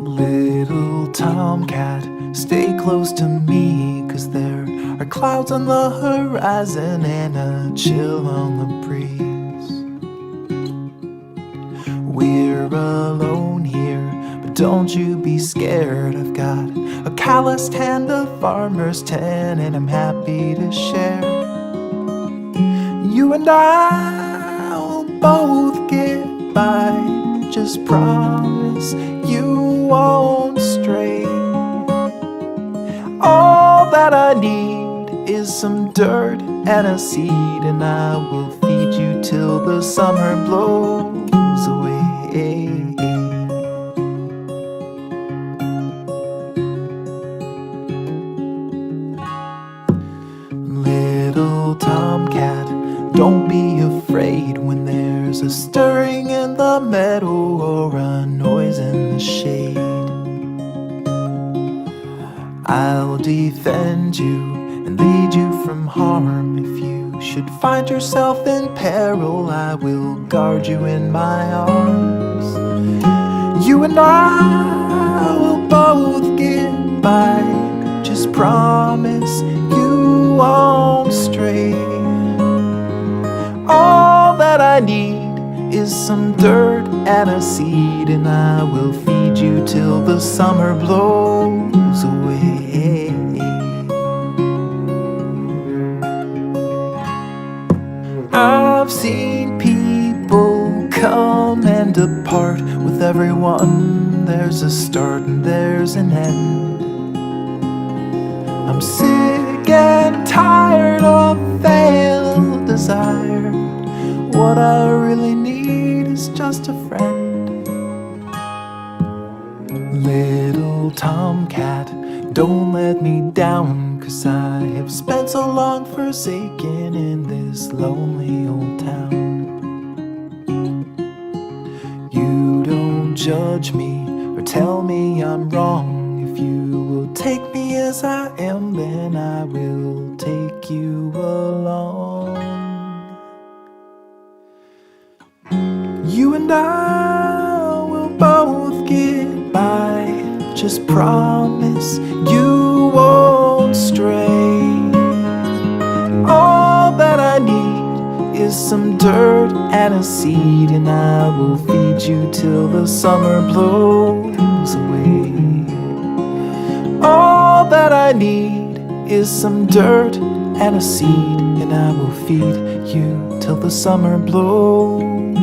Little tomcat, stay close to me, 'cause there are clouds on the horizon and a chill on the breeze. We're alone here, but don't you be scared. I've got a calloused hand, a farmer's tan, and I'm happy to share. You and I will both get by. Just promise you won't stray. All that I need is some dirt and a seed, and I will feed you till the summer blows away. Little tomcat, don't be afraid when there's a stirring in the meadow or a noise in the shade. I'll defend you and lead you from harm. If you should find yourself in peril, I will guard you in my arms. You and I will both get by. Just promise you won't stray. All that I need is some dirt and a seed, and I will feed you till the summer blows away. I've seen people come and depart. With everyone there's a start and there's an end. I'm sick and tired of failed desire. What I really need is just a friend. Little tomcat, don't let me down, 'cause I have spent so long forsaken in this lonely old town. You don't judge me or tell me I'm wrong. If you will take me as I am, then I will take you along. You and I will both get by. Just promise you won't stray. All that I need is some dirt and a seed, and I will feed you till the summer blows away. All that I need is some dirt and a seed, and I will feed you till the summer blows